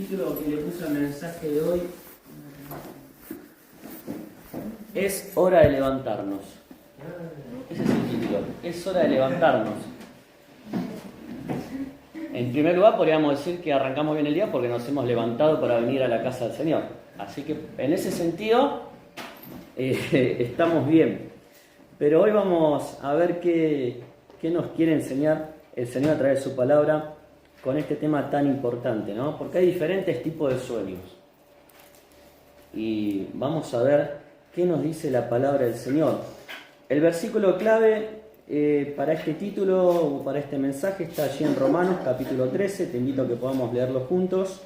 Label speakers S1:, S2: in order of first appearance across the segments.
S1: título que le puse al mensaje de hoy es hora de levantarnos. Ese es el título, es hora de levantarnos. En primer lugar podríamos decir que arrancamos bien el día porque nos hemos levantado para venir a la casa del Señor. Así que en ese sentido estamos bien. Pero hoy vamos a ver qué nos quiere enseñar el Señor a través de su palabra con este tema tan importante, ¿no? Porque hay diferentes tipos de sueños. Y vamos a ver qué nos dice la palabra del Señor. El versículo clave para este título o para este mensaje está allí en Romanos capítulo 13. Te invito a que podamos leerlo juntos.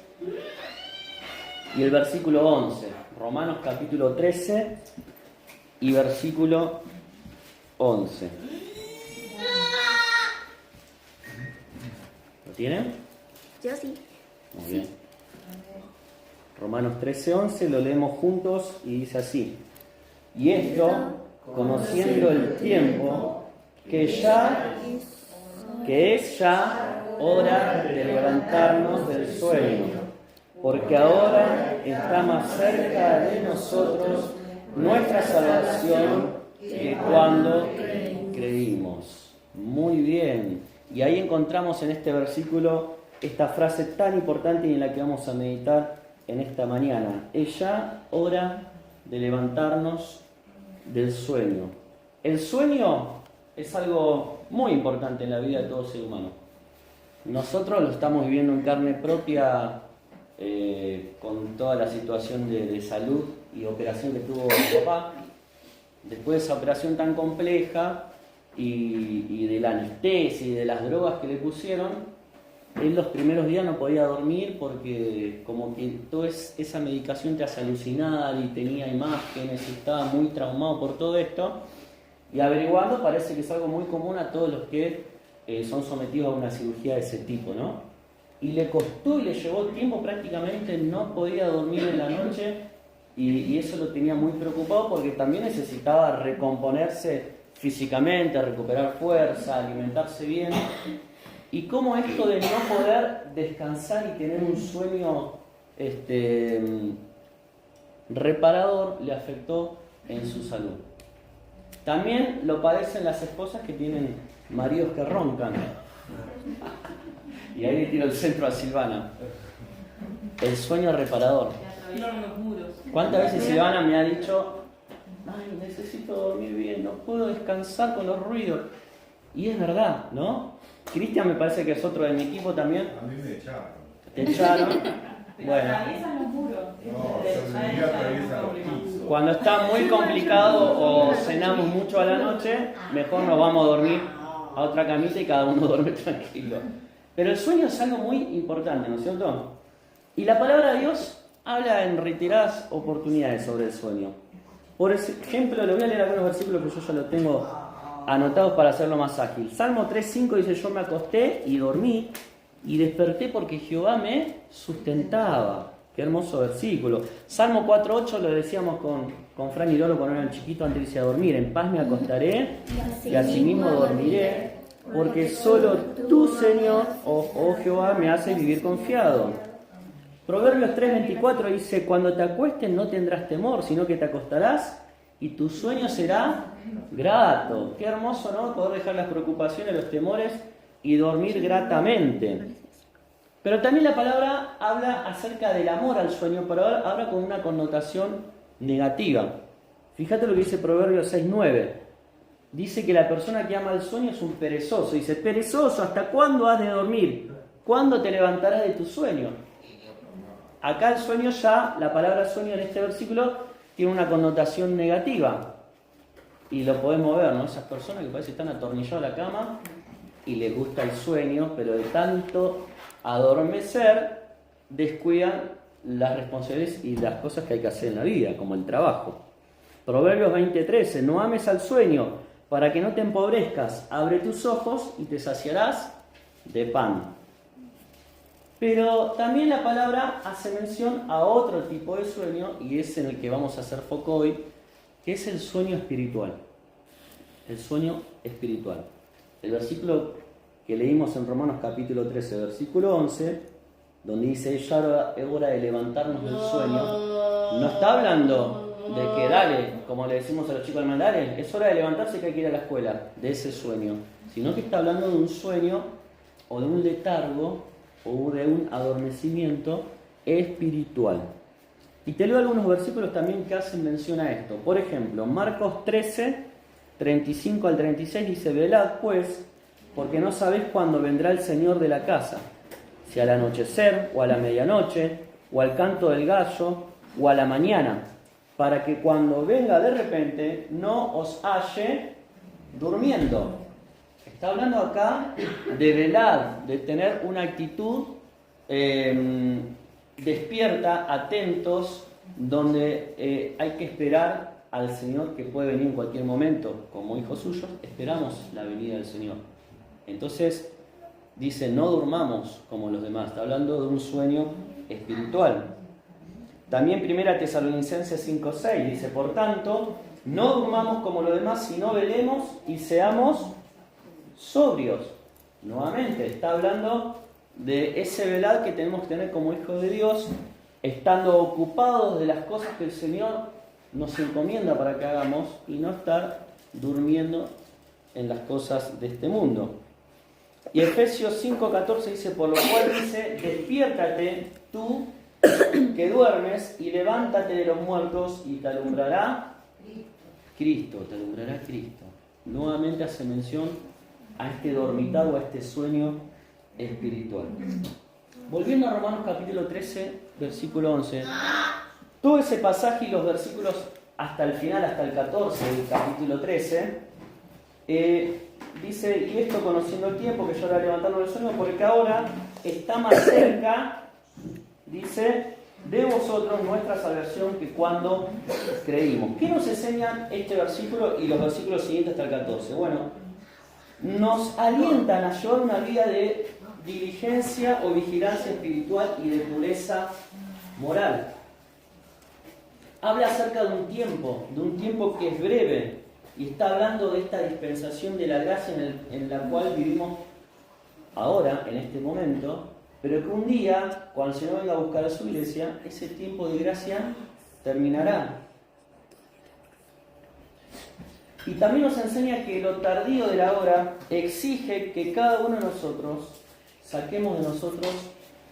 S1: Y el versículo 11. Romanos capítulo 13 y versículo 11. ¿Lo tienen?
S2: Yo sí.
S1: Muy bien. Romanos 13:11 lo leemos juntos y dice así: y esto, conociendo el tiempo, que es ya hora de levantarnos del sueño, porque ahora está más cerca de nosotros nuestra salvación que cuando creímos. Muy bien. Y ahí encontramos en este versículo esta frase tan importante y en la que vamos a meditar en esta mañana. Es ya hora de levantarnos del sueño. El sueño es algo muy importante en la vida de todo ser humano. Nosotros lo estamos viviendo en carne propia con toda la situación de salud y operación que tuvo mi papá. Después de esa operación tan compleja y de la anestesia y de las drogas que le pusieron, él los primeros días no podía dormir porque como que toda esa medicación te hace alucinar y tenía imágenes y estaba muy traumado por todo esto. Y averiguando parece que es algo muy común a todos los que son sometidos a una cirugía de ese tipo, ¿no? Y le costó y le llevó tiempo, prácticamente no podía dormir en la noche y eso lo tenía muy preocupado porque también necesitaba recomponerse físicamente, recuperar fuerza, alimentarse bien. Y cómo esto de no poder descansar y tener un sueño reparador le afectó en su salud. También lo padecen las esposas que tienen maridos que roncan. Y ahí le tiro el centro a Silvana. El sueño reparador. ¿Cuántas veces Silvana me ha dicho: ay, necesito dormir bien, no puedo descansar con los ruidos? Y es verdad, ¿no? Cristian me parece que es otro de mi equipo también.
S3: A mí me echaron.
S1: ¿Te echaron? Bueno. Cuando está muy complicado o cenamos mucho a la noche, mejor nos vamos a dormir a otra camita y cada uno duerme tranquilo. Pero el sueño es algo muy importante, ¿no es cierto? Y la palabra de Dios habla en reiteradas oportunidades sobre el sueño. Por ejemplo, le voy a leer algunos versículos que yo ya lo tengo anotados para hacerlo más ágil. Salmo 3:5 dice: yo me acosté y dormí y desperté porque Jehová me sustentaba. Qué hermoso versículo. Salmo 4:8 lo decíamos con Fran y Lolo cuando eran chiquitos antes de irse a dormir: en paz me acostaré y asimismo dormiré, porque solo tú, Señor, oh Jehová, me haces vivir confiado. Proverbios 3:24 dice: cuando te acuestes no tendrás temor, sino que te acostarás y tu sueño será grato. Qué hermoso, ¿no? Poder dejar las preocupaciones, los temores y dormir gratamente. Pero también la palabra habla acerca del amor al sueño, pero habla con una connotación negativa. Fíjate lo que dice Proverbios 6:9. Dice que la persona que ama el sueño es un perezoso. Dice: perezoso, ¿hasta cuándo has de dormir? ¿Cuándo te levantarás de tu sueño? Acá el sueño ya, la palabra sueño en este versículo tiene una connotación negativa. Y lo podemos ver, ¿no? Esas personas que parece que están atornilladas a la cama y les gusta el sueño, pero de tanto adormecer descuidan las responsabilidades y las cosas que hay que hacer en la vida, como el trabajo. Proverbios 20:13: no ames al sueño para que no te empobrezcas, abre tus ojos y te saciarás de pan. Pero también la palabra hace mención a otro tipo de sueño, y es en el que vamos a hacer foco hoy, que es el sueño espiritual. El sueño espiritual. El versículo que leímos en Romanos capítulo 13, versículo 11, donde dice ya es hora de levantarnos del sueño, no está hablando de que dale, como le decimos a los chicos del dale, es hora de levantarse que hay que ir a la escuela, de ese sueño, sino que está hablando de un sueño o de un letargo o de un adormecimiento espiritual. Y te leo algunos versículos también que hacen mención a esto. Por ejemplo, Marcos 13, 35 al 36 dice: velad pues, porque no sabéis cuándo vendrá el Señor de la casa, si al anochecer, o a la medianoche, o al canto del gallo, o a la mañana, para que cuando venga de repente no os halle durmiendo. Está hablando acá de velar, de tener una actitud despierta, atentos, donde hay que esperar al Señor, que puede venir en cualquier momento. Como hijos suyos, esperamos la venida del Señor. Entonces, dice, no durmamos como los demás. Está hablando de un sueño espiritual. También 1 Tesalonicenses 5:6 dice, por tanto, no durmamos como los demás, sino velemos y seamos sobrios. Nuevamente, está hablando de ese velar que tenemos que tener como hijos de Dios, estando ocupados de las cosas que el Señor nos encomienda para que hagamos y no estar durmiendo en las cosas de este mundo. Y Efesios 5:14 dice, por lo cual dice, despiértate tú que duermes y levántate de los muertos y te alumbrará Cristo, te alumbrará Cristo. Nuevamente hace mención a este dormitar o a este sueño espiritual. Volviendo a Romanos capítulo 13, versículo 11, todo ese pasaje y los versículos hasta el final, hasta el 14 del capítulo 13, dice, y esto conociendo el tiempo, que yo ahora levantarnos del sueño, porque ahora está más cerca, dice, de vosotros nuestra salvación que cuando creímos. ¿Qué nos enseñan este versículo y los versículos siguientes hasta el 14? Bueno, nos alientan a llevar una vida de diligencia o vigilancia espiritual y de pureza moral. Habla acerca de un tiempo que es breve, y está hablando de esta dispensación de la gracia en la cual vivimos ahora, en este momento, pero que un día, cuando el Señor venga a buscar a su iglesia, ese tiempo de gracia terminará. Y también nos enseña que lo tardío de la hora exige que cada uno de nosotros saquemos de nosotros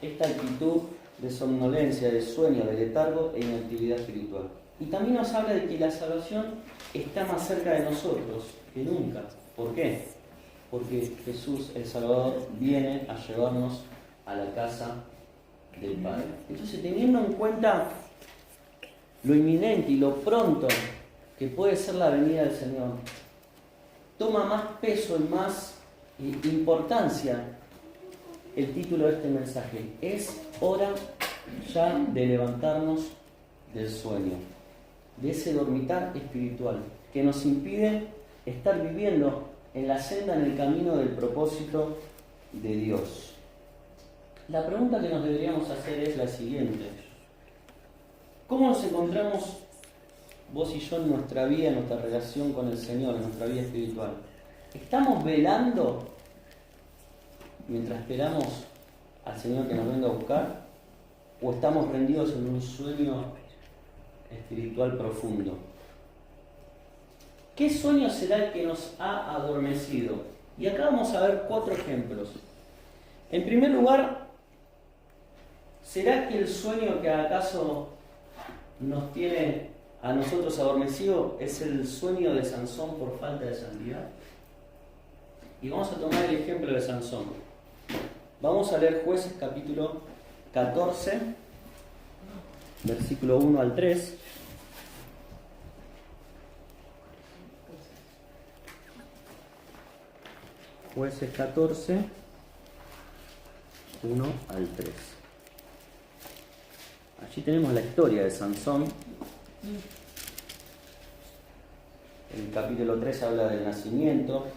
S1: esta actitud de somnolencia, de sueño, de letargo e inactividad espiritual. Y también nos habla de que la salvación está más cerca de nosotros que nunca. ¿Por qué? Porque Jesús, el Salvador, viene a llevarnos a la casa del Padre. Entonces, teniendo en cuenta lo inminente y lo pronto que puede ser la venida del Señor, toma más peso y más importancia el título de este mensaje. Es hora ya de levantarnos del sueño, de ese dormitar espiritual que nos impide estar viviendo en la senda, en el camino del propósito de Dios. La pregunta que nos deberíamos hacer es la siguiente: ¿cómo nos encontramos vos y yo en nuestra vida, en nuestra relación con el Señor, en nuestra vida espiritual? ¿Estamos velando mientras esperamos al Señor que nos venga a buscar? ¿O estamos rendidos en un sueño espiritual profundo? ¿Qué sueño será el que nos ha adormecido? Y acá vamos a ver 4 ejemplos. En primer lugar, ¿será que el sueño que acaso nos tiene a nosotros adormecido es el sueño de Sansón por falta de santidad? Y vamos a tomar el ejemplo de Sansón. Vamos a leer Jueces capítulo 14, versículo 1 al 3. Jueces 14, 1 al 3. Allí tenemos la historia de Sansón. El capítulo 3 habla del nacimiento.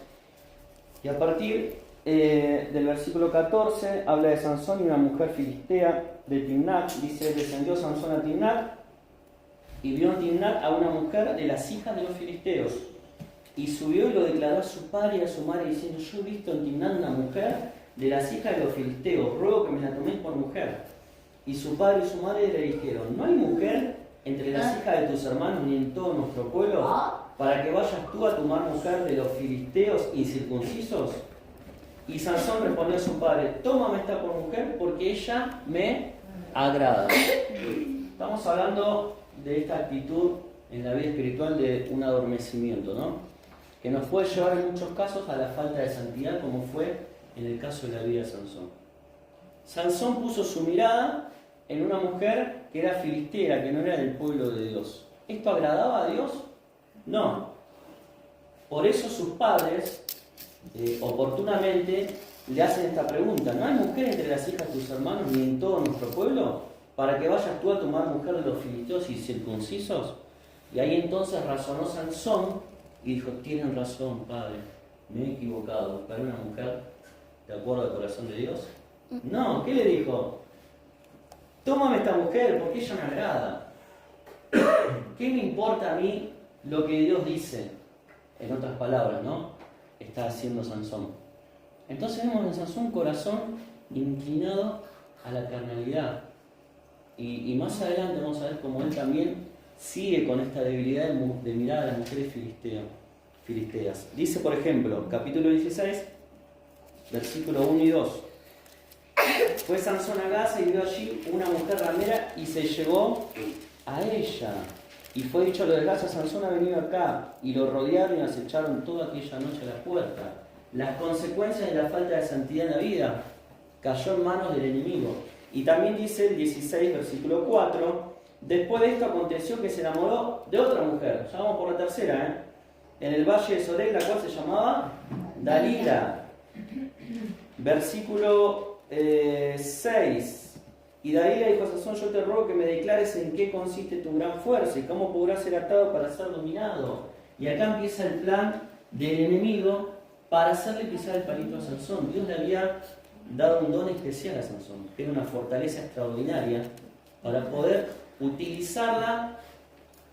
S1: Y a partir del versículo 14 habla de Sansón y una mujer filistea de Timnat. Dice, descendió Sansón a Timnat y vio en Timnat a una mujer de las hijas de los filisteos. Y subió y lo declaró a su padre y a su madre, diciendo, yo he visto en Timnat una mujer de las hijas de los filisteos, ruego que me la toméis por mujer. Y su padre y su madre le dijeron, ¿no hay mujer entre las hijas de tus hermanos ni en todo nuestro pueblo, para que vayas tú a tomar mujer de los filisteos incircuncisos? Y Sansón respondió a su padre, tómame esta por mujer porque ella me agrada. Estamos hablando de esta actitud en la vida espiritual de un adormecimiento, ¿no? Que nos puede llevar en muchos casos a la falta de santidad, como fue en el caso de la vida de Sansón. Sansón puso su mirada en una mujer que era filistea, que no era del pueblo de Dios. ¿Esto agradaba a Dios? No. Por eso sus padres oportunamente le hacen esta pregunta, ¿no hay mujer entre las hijas de tus hermanos ni en todo nuestro pueblo, para que vayas tú a tomar mujer de los filisteos y circuncisos? Y ahí entonces razonó Sansón y dijo, tienen razón, padre, me he equivocado, buscaré una mujer de acuerdo al corazón de Dios. No, ¿qué le dijo? Tómame esta mujer porque ella me agrada. ¿Qué me importa a mí lo que Dios dice? En otras palabras, ¿no? Está haciendo Sansón. Entonces vemos en Sansón un corazón inclinado a la carnalidad. Y más adelante vamos a ver cómo él también sigue con esta debilidad de mirar a las mujeres filisteas. Dice, por ejemplo, capítulo 16, versículo 1 y 2. Fue Sansón a Gaza y vio allí una mujer ramera y se llevó a ella. Y fue dicho a los de Gaza, Sansón ha venido acá. Y lo rodearon y acecharon toda aquella noche a la puerta. Las consecuencias de la falta de santidad en la vida cayó en manos del enemigo. Y también dice el 16, versículo 4, después de esto aconteció que se enamoró de otra mujer. Ya vamos por la tercera, en el valle de Sorek, la cual se llamaba Dalila. Versículo 6. Y Dalila dijo a Sansón, yo te ruego que me declares en qué consiste tu gran fuerza y cómo podrás ser atado para ser dominado. Y acá empieza el plan del enemigo para hacerle pisar el palito a Sansón. Dios le había dado un don especial a Sansón, que era una fortaleza extraordinaria para poder utilizarla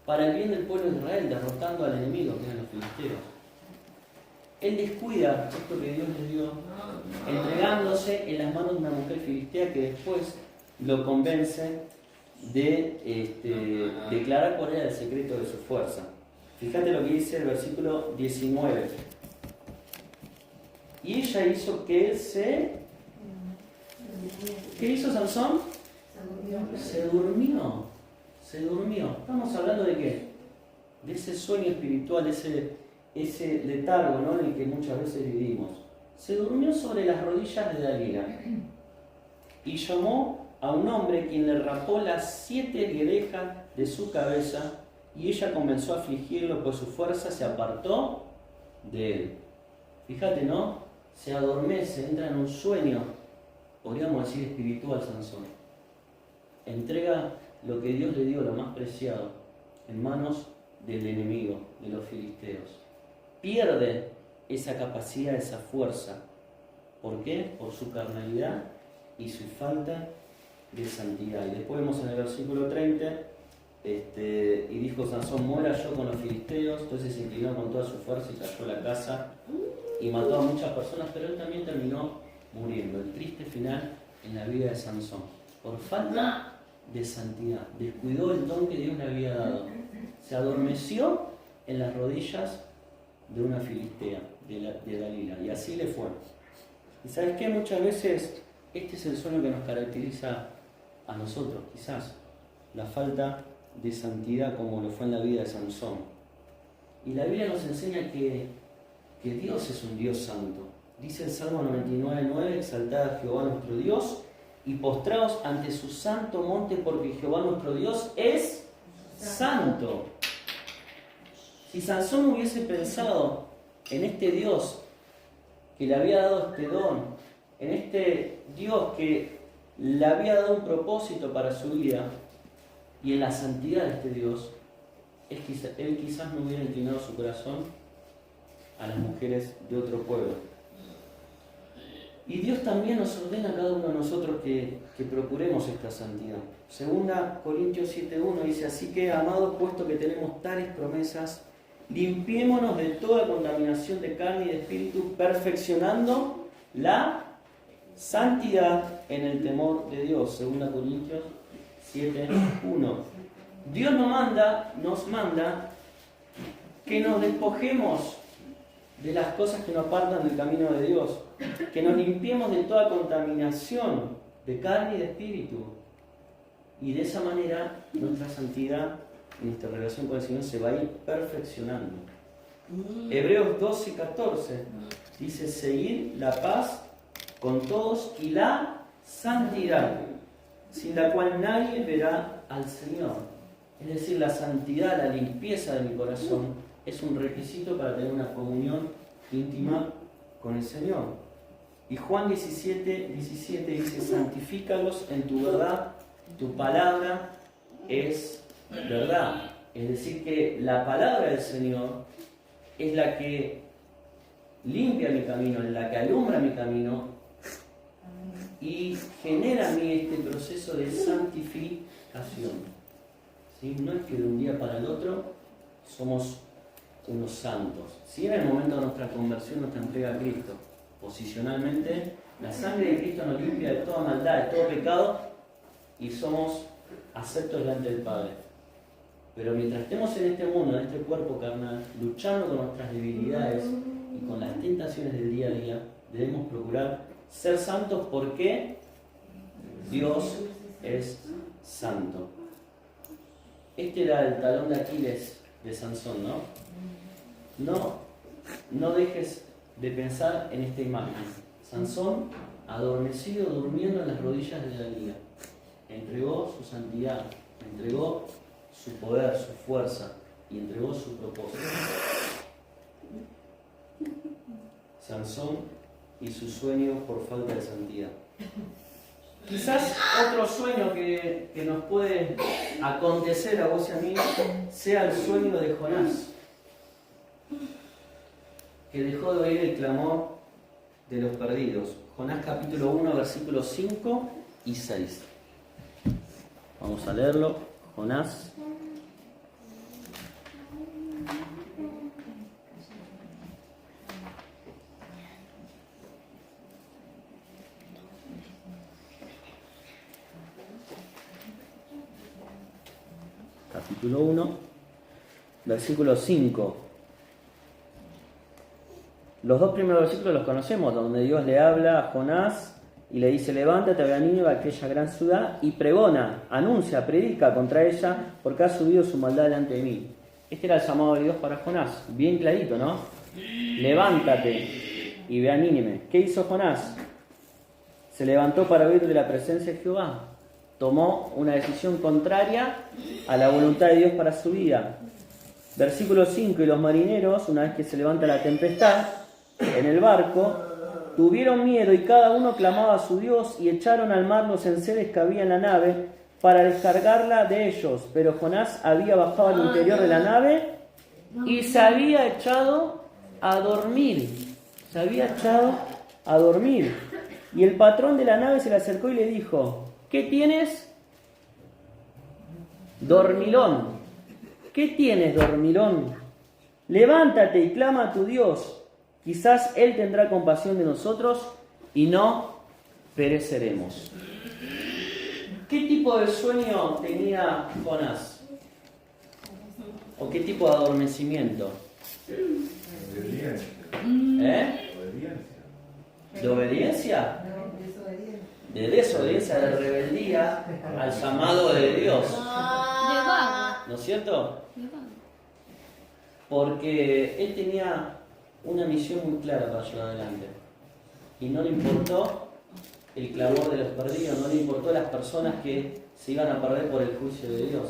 S1: para el bien del pueblo de Israel, derrotando al enemigo, que eran los filisteos. Él descuida esto que Dios le dio, entregándose en las manos de una mujer filistea que después lo convence de declarar cuál era el secreto de su fuerza. Fíjate lo que dice el versículo 19. Y ella hizo que él se... ¿Qué hizo Sansón? Se durmió. Se durmió. Estamos hablando de qué? De ese sueño espiritual, ese letargo, ¿no?, en el que muchas veces vivimos. Se durmió sobre las rodillas de Dalila y llamó a un hombre quien le rapó las 7 guedejas de su cabeza, y ella comenzó a afligirlo, pues su fuerza se apartó de él. Fíjate, ¿no? Se adormece, entra en un sueño, podríamos decir espiritual, Sansón. Entrega lo que Dios le dio, lo más preciado, en manos del enemigo, de los filisteos. Pierde esa capacidad, esa fuerza. ¿Por qué? Por su carnalidad y su falta de santidad. Y después vemos en el versículo 30, y dijo Sansón, muera yo con los filisteos. Entonces se inclinó con toda su fuerza y cayó a la casa y mató a muchas personas, pero él también terminó muriendo. El triste final en la vida de Sansón, por falta de santidad. Descuidó el don que Dios le había dado. Se adormeció en las rodillas de una filistea, de Dalila, y así le fue. ¿Y sabes qué? Muchas veces este es el sueño que nos caracteriza a nosotros, quizás, la falta de santidad como lo fue en la vida de Sansón. Y la Biblia nos enseña que Dios es un Dios santo. Dice el Salmo 99:9, exaltad a Jehová nuestro Dios y postraos ante su santo monte, porque Jehová nuestro Dios es santo. Si Sansón hubiese pensado en este Dios que le había dado este don, en este Dios que le había dado un propósito para su vida, y en la santidad de este Dios, él quizás no hubiera inclinado su corazón a las mujeres de otro pueblo. Y Dios también nos ordena a cada uno de nosotros que procuremos esta santidad. Segunda Corintios 7:1 dice, así que, amados, puesto que tenemos tales promesas, limpiémonos de toda contaminación de carne y de espíritu, perfeccionando la Santidad en el temor de Dios, 2 Corintios 7:1. Dios nos manda que nos despojemos de las cosas que nos apartan del camino de Dios, que nos limpiemos de toda contaminación de carne y de espíritu. Y de esa manera nuestra santidad y nuestra relación con el Señor se va a ir perfeccionando. Hebreos 12:14 dice: seguir la paz con todos y la santidad, sin la cual nadie verá al Señor. Es decir, la santidad, la limpieza de mi corazón es un requisito para tener una comunión íntima con el Señor. Y Juan 17:17 dice: santifícalos en tu verdad, tu palabra es verdad. Es decir, que la palabra del Señor es la que limpia mi camino, es la que alumbra mi camino y genera en mí este proceso de santificación. ¿Sí? No es que de un día para el otro somos unos santos. Si en el momento de nuestra conversión, nuestra entrega a Cristo, posicionalmente, la sangre de Cristo nos limpia de toda maldad, de todo pecado y somos aceptos delante del Padre. Pero mientras estemos en este mundo, en este cuerpo carnal, luchando con nuestras debilidades y con las tentaciones del día a día, debemos procurar ser santos porque Dios es santo. Este era el talón de Aquiles de Sansón, ¿no? No dejes de pensar en esta imagen. Sansón, adormecido, durmiendo en las rodillas de Dalila, entregó su santidad, entregó su poder, su fuerza y entregó su propósito. Sansón y su sueño por falta de santidad. Quizás otro sueño que nos puede acontecer a vos y a mí sea el sueño de Jonás, que dejó de oír el clamor de los perdidos. Jonás capítulo 1, versículos 5 y 6. Vamos a leerlo. Jonás. Capítulo 1, versículo 5. Los dos primeros versículos los conocemos, donde Dios le habla a Jonás y le dice: levántate, ve a Nínive, aquella gran ciudad, y pregona, anuncia, predica contra ella, porque ha subido su maldad delante de mí. Este era el llamado de Dios para Jonás, bien clarito, ¿no? Levántate y ve a Nínive. ¿Qué hizo Jonás? Se levantó para huir de la presencia de Jehová. Tomó una decisión contraria a la voluntad de Dios para su vida. Versículo 5: y los marineros, una vez que se levanta la tempestad en el barco, tuvieron miedo y cada uno clamaba a su Dios y echaron al mar los enseres que había en la nave para descargarla de ellos. Pero Jonás había bajado al interior de la nave y se había echado a dormir. Se había echado a dormir. Y el patrón de la nave se le acercó y le dijo: ¿qué tienes, dormilón? ¿Qué tienes, dormilón? Levántate y clama a tu Dios. Quizás Él tendrá compasión de nosotros y no pereceremos. ¿Qué tipo de sueño tenía Jonás? ¿O qué tipo de adormecimiento? ¿De obediencia? De desobediencia, de rebeldía al llamado de Dios. ¿No es cierto? Porque él tenía una misión muy clara para llevar adelante. Y no le importó el clamor de los perdidos, no le importó las personas que se iban a perder por el juicio de Dios.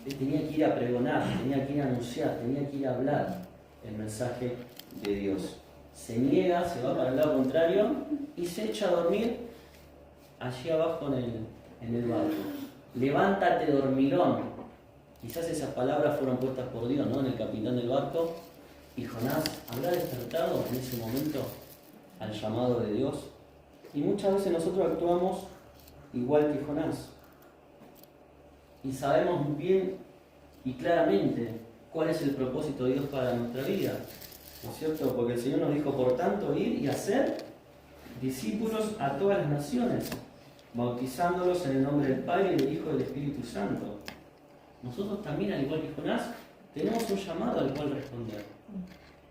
S1: Él tenía que ir a pregonar, tenía que ir a anunciar, tenía que ir a hablar el mensaje de Dios. Se niega, se va para el lado contrario y se echa a dormir allí abajo en el barco. Levántate, dormilón. Quizás esas palabras fueron puestas por Dios, ¿no? En el capitán del barco. Y Jonás habrá despertado en ese momento al llamado de Dios. Y muchas veces nosotros actuamos igual que Jonás. Y sabemos bien y claramente cuál es el propósito de Dios para nuestra vida. ¿No es cierto? Porque el Señor nos dijo: por tanto, ir y hacer discípulos a todas las naciones, bautizándolos en el nombre del Padre, del Hijo y del Espíritu Santo. Nosotros también, al igual que Jonás, tenemos un llamado al cual responder.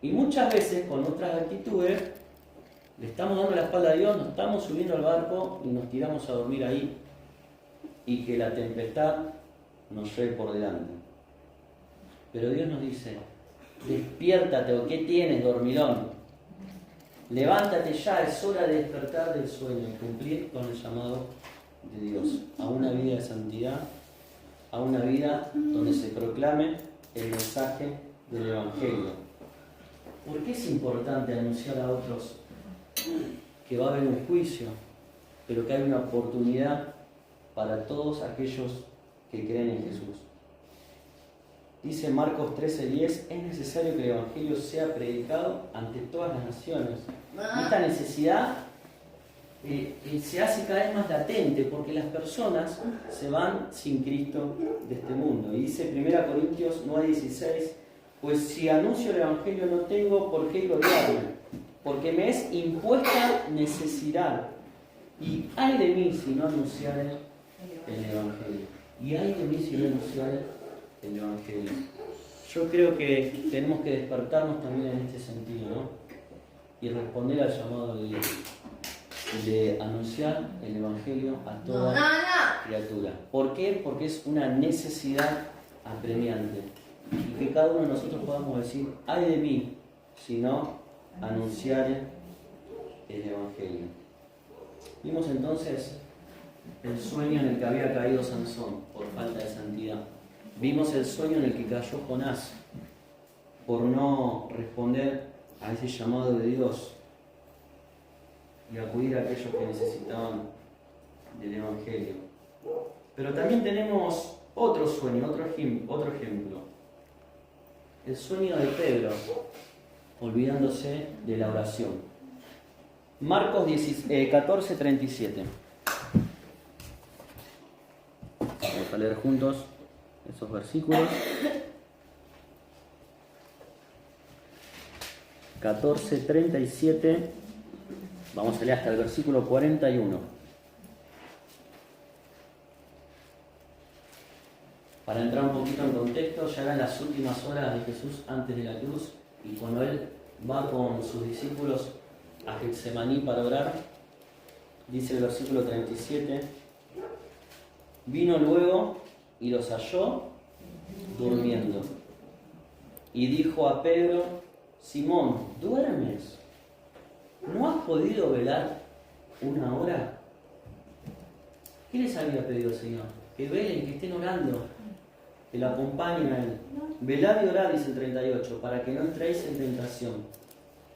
S1: Y muchas veces, con otras actitudes, le estamos dando la espalda a Dios, nos estamos subiendo al barco y nos tiramos a dormir ahí. Y que la tempestad nos lleve por delante. Pero Dios nos dice, despiértate, ¿o qué tienes, dormilón? Levántate ya, es hora de despertar del sueño y cumplir con el llamado de Dios a una vida de santidad, a una vida donde se proclame el mensaje del Evangelio. ¿Por qué es importante anunciar a otros que va a haber un juicio, pero que hay una oportunidad para todos aquellos que creen en Jesús? Dice Marcos 13:10, es necesario que el Evangelio sea predicado ante todas las naciones. Esta necesidad se hace cada vez más latente porque las personas se van sin Cristo de este mundo. Y dice 1 Corintios 9:16, pues si anuncio el Evangelio no tengo por qué gloriarme, porque me es impuesta necesidad. Y ay de mí si no anunciare el Evangelio. Y ay de mí si no anunciare el Evangelio. Yo creo que tenemos que despertarnos también en este sentido, ¿no? Y responder al llamado de Dios, de anunciar el Evangelio a toda criatura. ¿Por qué? Porque es una necesidad apremiante. Y que cada uno de nosotros podamos decir, ay de mí si no anunciare el Evangelio. Vimos entonces el sueño en el que había caído Sansón por falta de santidad. Vimos el sueño en el que cayó Jonás por no responder a ese llamado de Dios y acudir a aquellos que necesitaban del Evangelio. Pero también tenemos otro sueño, otro ejemplo. El sueño de Pedro, olvidándose de la oración. Marcos 14:37. Vamos a leer juntos esos versículos. 14:37. Vamos a leer hasta el versículo 41. Para entrar un poquito en contexto, ya eran las últimas horas de Jesús antes de la cruz, y cuando Él va con sus discípulos a Getsemaní para orar, dice el versículo 37, vino luego y los halló durmiendo. Y dijo a Pedro, Simón, ¿duermes? ¿No has podido velar una hora? ¿Qué les había pedido el Señor? Que velen, que estén orando, que lo acompañen a Él. Velad y orad, dice el 38, para que no entréis en tentación.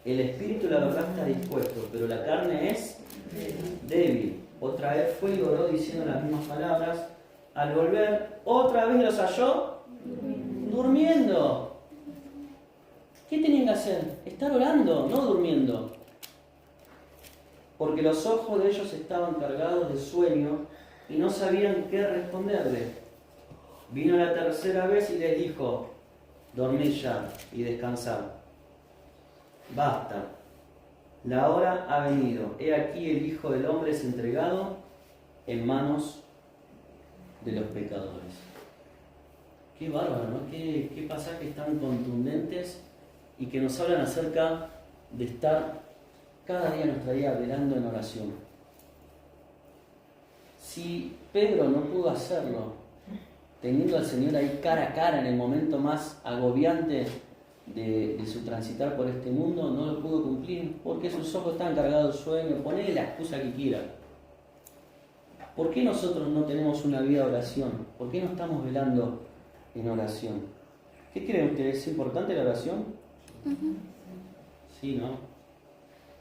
S1: El espíritu, la verdad, está dispuesto, pero la carne es débil. Otra vez fue y oró diciendo las mismas palabras. Al volver, otra vez los halló durmiendo. ¿Qué tenían que hacer? Estar orando, no durmiendo. Porque los ojos de ellos estaban cargados de sueño y no sabían qué responderle. Vino la tercera vez y les dijo, dormid ya y descansad. Basta, la hora ha venido. He aquí el Hijo del Hombre es entregado en manos de los pecadores. Qué bárbaro, ¿no? Qué pasajes tan contundentes y que nos hablan acerca de estar cada día en nuestra vida velando en oración. Si Pedro no pudo hacerlo, teniendo al Señor ahí cara a cara en el momento más agobiante de su transitar por este mundo, no lo pudo cumplir porque sus ojos están cargados de sueño. Ponele la excusa que quiera. ¿Por qué nosotros no tenemos una vida de oración? ¿Por qué no estamos velando en oración? ¿Qué creen ustedes? ¿Es importante la oración? Sí, ¿no?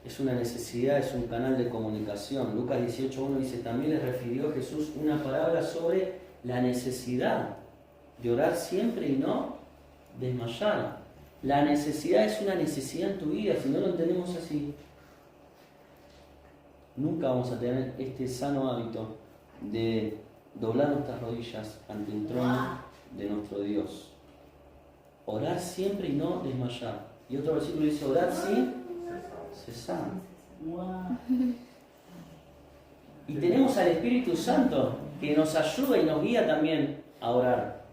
S1: Es una necesidad, es un canal de comunicación. Lucas 18:1 dice, también les refirió Jesús una parábola sobre la necesidad de orar siempre y no desmayar. La necesidad es una necesidad en tu vida. Si no lo entendemos así, nunca vamos a tener este sano hábito de doblar nuestras rodillas ante el trono de nuestro Dios. Orar siempre y no desmayar. Y otro versículo dice, orar sin cesar. Y tenemos al Espíritu Santo que nos ayuda y nos guía también a orar.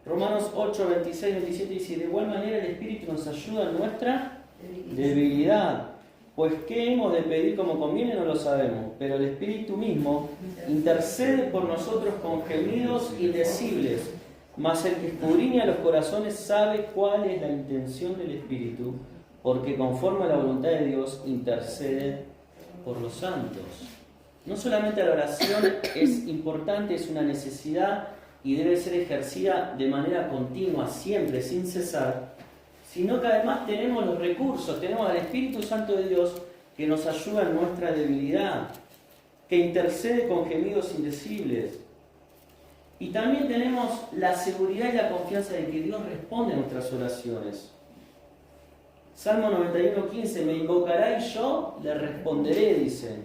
S1: Romanos 8, 26, 27 dice, de igual manera el Espíritu nos ayuda en nuestra debilidad. Pues qué hemos de pedir como conviene no lo sabemos, pero el Espíritu mismo intercede por nosotros con gemidos indecibles. Mas el que escudriña los corazones sabe cuál es la intención del Espíritu, porque conforme a la voluntad de Dios intercede por los santos. No solamente la oración es importante, es una necesidad y debe ser ejercida de manera continua, siempre, sin cesar, sino que además tenemos los recursos, tenemos al Espíritu Santo de Dios que nos ayuda en nuestra debilidad, que intercede con gemidos indecibles. Y también tenemos la seguridad y la confianza de que Dios responde a nuestras oraciones. Salmo 91:15, me invocará y yo le responderé, dice.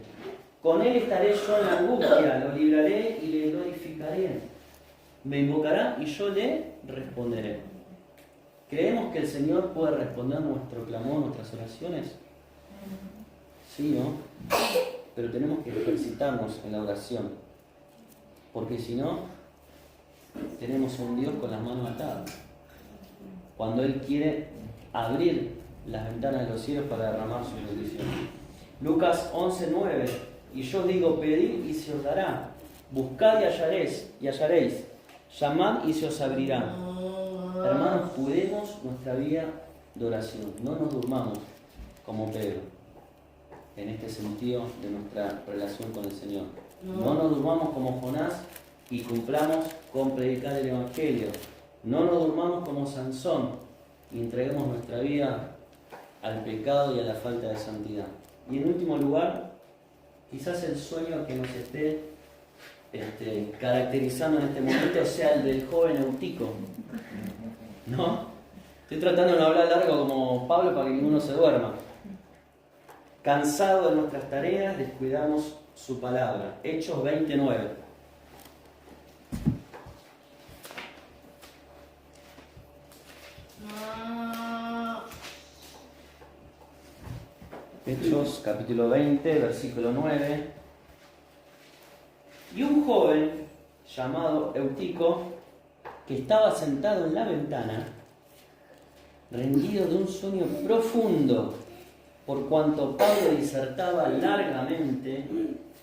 S1: Con él estaré yo en la angustia, lo libraré y le glorificaré. Me invocará y yo le responderé. ¿Creemos que el Señor puede responder nuestro clamor, nuestras oraciones? Sí, ¿no? Pero tenemos que ejercitarnos en la oración. Porque si no, tenemos un Dios con las manos atadas. Cuando Él quiere abrir las ventanas de los cielos para derramar su bendición. Lucas 11:9. Y yo digo, pedid y se os dará. Buscad y hallaréis. Llamad y se os abrirá. Hermanos, cuidemos nuestra vida de oración. No nos durmamos como Pedro, en este sentido de nuestra relación con el Señor. No nos durmamos como Jonás y cumplamos con predicar el Evangelio. No nos durmamos como Sansón y entreguemos nuestra vida al pecado y a la falta de santidad. Y en último lugar, quizás el sueño que nos esté caracterizando en este momento sea el del joven Eutico. ¿No? Estoy tratando de no hablar largo como Pablo para que ninguno se duerma. Cansado de nuestras tareas, descuidamos su palabra. Hechos 29. Hechos capítulo 20, versículo 9. Y un joven llamado Eutico, que estaba sentado en la ventana, rendido de un sueño profundo, por cuanto Pablo disertaba largamente,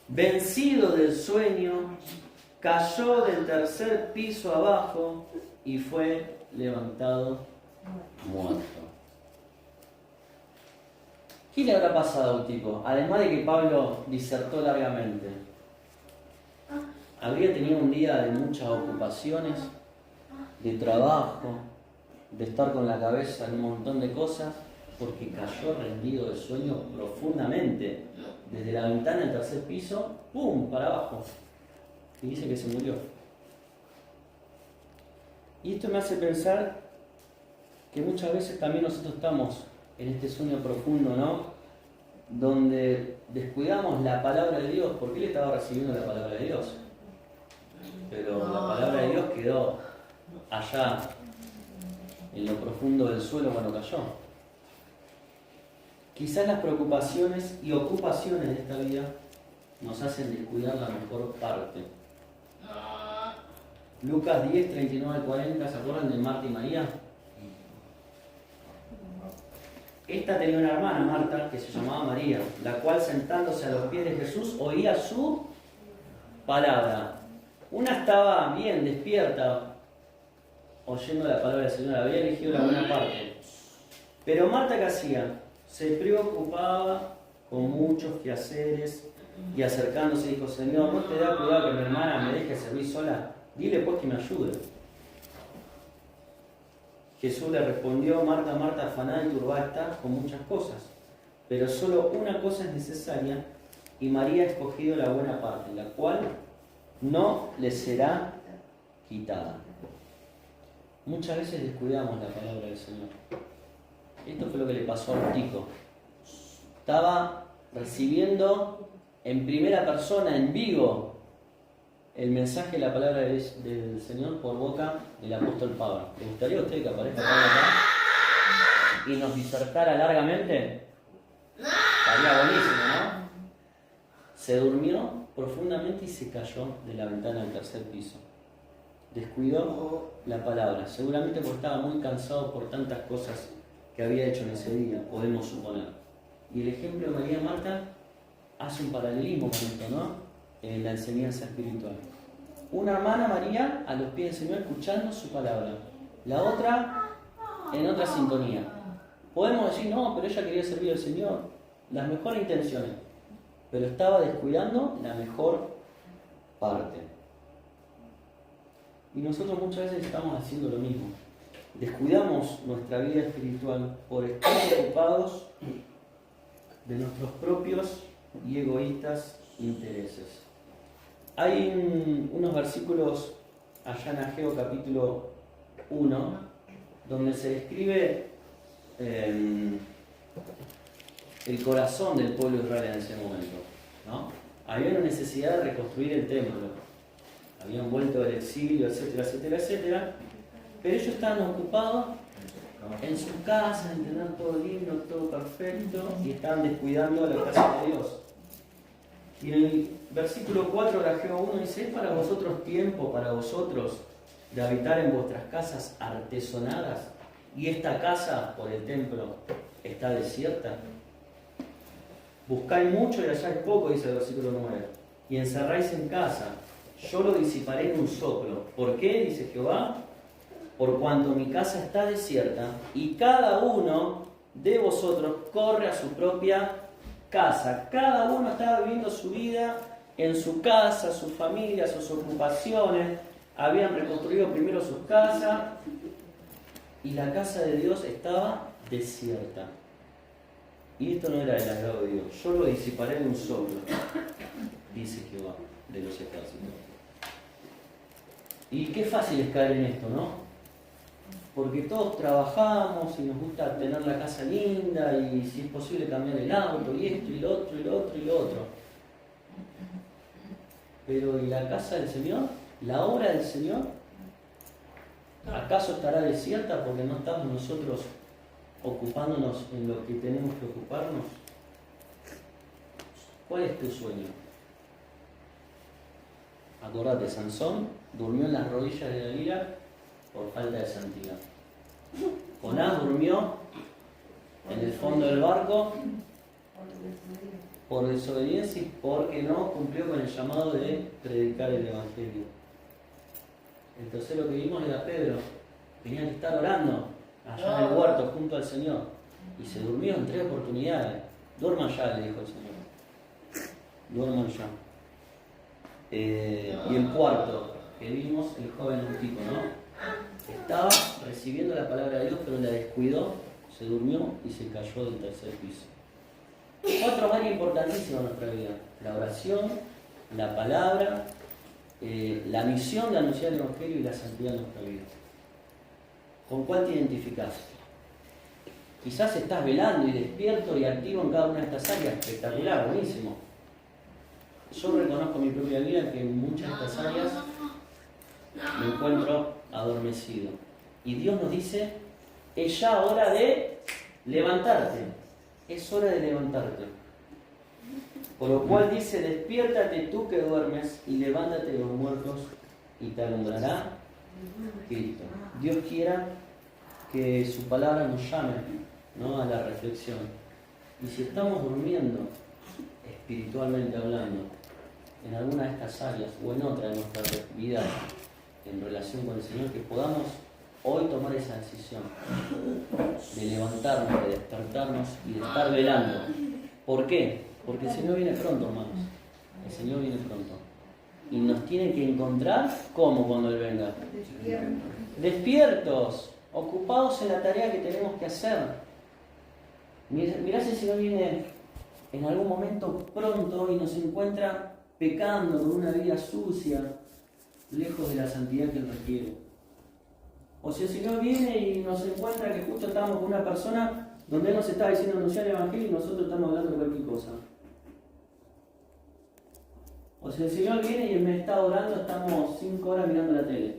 S1: vencido del sueño, cayó del tercer piso abajo y fue levantado muerto. ¿Qué le habrá pasado a Eutico? Además de que Pablo disertó largamente, habría tenido un día de muchas ocupaciones, de trabajo, de estar con la cabeza en un montón de cosas, porque cayó rendido de sueño profundamente, desde la ventana del tercer piso, ¡pum!, para abajo. Y dice que se murió. Y esto me hace pensar que muchas veces también nosotros estamos en este sueño profundo, ¿no? Donde descuidamos la palabra de Dios, porque él estaba recibiendo la palabra de Dios. Pero la palabra de Dios quedó allá, en lo profundo del suelo cuando cayó. Quizás las preocupaciones y ocupaciones de esta vida nos hacen descuidar la mejor parte. Lucas 10, 39 al 40, ¿se acuerdan de Marta y María? Esta tenía una hermana, Marta, que se llamaba María, la cual sentándose a los pies de Jesús oía su palabra. Una estaba bien despierta, oyendo la palabra del Señor, había elegido la buena parte. Pero Marta, ¿qué hacía? Se preocupaba con muchos quehaceres y acercándose dijo, Señor, ¿no te da cuidado que mi hermana me deje servir sola? Dile pues que me ayude. Jesús le respondió, Marta, Marta, afanada y turbada estás con muchas cosas, pero solo una cosa es necesaria y María ha escogido la buena parte, la cual no le será quitada. Muchas veces descuidamos la palabra del Señor. Esto fue lo que le pasó a Eutico. Estaba recibiendo en primera persona, en vivo, el mensaje de la palabra del Señor por boca del apóstol Pablo. ¿Le gustaría a usted que aparezca Pablo acá y nos disertara largamente? Estaría buenísimo, ¿no? se durmió profundamente y se cayó de la ventana del tercer piso. Descuidó la palabra, seguramente porque estaba muy cansado por tantas cosas que había hecho en ese día, podemos suponer. Y el ejemplo de María Marta hace un paralelismo con esto, ¿no? En la enseñanza espiritual. Una hermana María a los pies del Señor escuchando su palabra, la otra en otra sintonía. Podemos decir, no, pero ella quería servir al Señor, las mejores intenciones, pero estaba descuidando la mejor parte. Y nosotros muchas veces estamos haciendo lo mismo. Descuidamos nuestra vida espiritual por estar ocupados de nuestros propios y egoístas intereses. Hay unos versículos allá en Ageo capítulo 1, donde se describe el corazón del pueblo de Israel en ese momento, ¿no? Había una necesidad de reconstruir el templo, habían vuelto del exilio, etcétera, etcétera, etcétera, pero ellos estaban ocupados en sus casas, en tener todo lindo, todo perfecto, y estaban descuidando la casa de Dios. Y en el versículo 4 de Ageo 1 dice: ¿es para vosotros tiempo, para vosotros, de habitar en vuestras casas artesonadas, y esta casa por el templo está desierta? Buscáis mucho y halláis poco, dice el versículo 9, y encerráis en casa, yo lo disiparé en un soplo. ¿Por qué? Dice Jehová: por cuanto mi casa está desierta, y cada uno de vosotros corre a su propia casa. Cada uno estaba viviendo su vida en su casa, sus familias, sus ocupaciones. Habían reconstruido primero sus casas y la casa de Dios estaba desierta. Y esto no era del agrado de Dios. Yo lo disiparé en un soplo, dice Jehová de los ejércitos. Y qué fácil es caer en esto, ¿no? Porque todos trabajamos y nos gusta tener la casa linda y si es posible cambiar el auto y esto y lo otro y lo otro y lo otro. Pero ¿y la casa del Señor? ¿La obra del Señor? ¿Acaso estará desierta porque no estamos nosotros ocupándonos en lo que tenemos que ocuparnos? ¿Cuál es tu sueño? Acordate, Sansón durmió en las rodillas de Dalila por falta de santidad. Jonás durmió en el fondo del barco por desobediencia y porque no cumplió con el llamado de predicar el Evangelio. El tercero que vimos era Pedro. Tenía que estar orando allá en el huerto junto al Señor y se durmió en 3 oportunidades. Duerman ya, le dijo el Señor. Duerman ya. Y el cuarto que vimos, el joven Eutico, ¿no? Estaba recibiendo la palabra de Dios, pero la descuidó, se durmió y se cayó del tercer piso. 4 áreas importantísimas en nuestra vida: la oración, la palabra, la misión de anunciar el Evangelio y la santidad en nuestra vida. ¿Con cuál te identificás? Quizás estás velando y despierto y activo en cada una de estas áreas. Espectacular, buenísimo. Yo reconozco en mi propia vida que en muchas de estas áreas me encuentro adormecido. Y Dios nos dice: es ya hora de levantarte. Es hora de levantarte. Por lo cual dice: despiértate tú que duermes y levántate de los muertos y te alumbrará Cristo. Dios quiera que su palabra nos llame, ¿no?, a la reflexión. Y si estamos durmiendo, espiritualmente hablando, en alguna de estas áreas o en otra de nuestra vida en relación con el Señor, que podamos hoy tomar esa decisión de levantarnos, de despertarnos y de estar velando. ¿Por qué? Porque el Señor viene pronto, hermanos. El Señor viene pronto. Y nos tiene que encontrar, ¿cómo cuando Él venga? Despiertos, ocupados en la tarea que tenemos que hacer. Mirá si el Señor viene en algún momento pronto y nos encuentra pecando con una vida sucia, lejos de la santidad que Él requiere. O si el Señor viene y nos encuentra que justo estamos con una persona donde Él nos está diciendo anunciar el Evangelio y nosotros estamos hablando de cualquier cosa. O si el Señor viene y en vez de estar orando estamos 5 horas mirando la tele.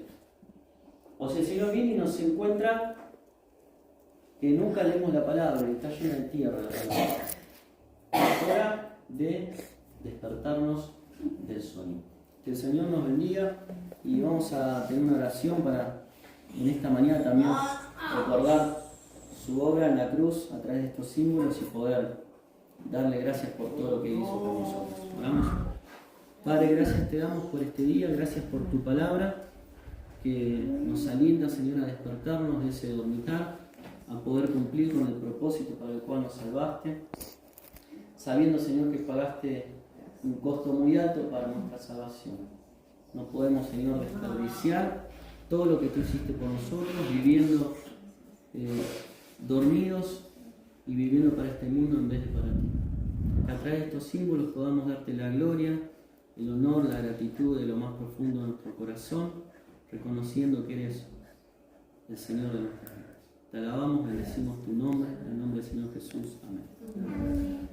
S1: O si el Señor viene y nos encuentra que nunca leemos la palabra y está llena de tierra la palabra. Es hora de despertarnos del sueño. Que el Señor nos bendiga y vamos a tener una oración para en esta mañana también recordar su obra en la cruz a través de estos símbolos y poder darle gracias por todo lo que hizo por nosotros. Oramos. Padre, gracias te damos por este día, gracias por tu palabra que nos alienta, Señor, a despertarnos de ese dormitar, a poder cumplir con el propósito para el cual nos salvaste, sabiendo, Señor, que pagaste un costo muy alto para nuestra salvación. No podemos, Señor, desperdiciar todo lo que tú hiciste por nosotros, viviendo dormidos y viviendo para este mundo en vez de para ti. Que a través de estos símbolos podamos darte la gloria, el honor, la gratitud de lo más profundo de nuestro corazón, reconociendo que eres el Señor de nuestras vidas. Te alabamos, bendecimos tu nombre, en el nombre del Señor Jesús. Amén.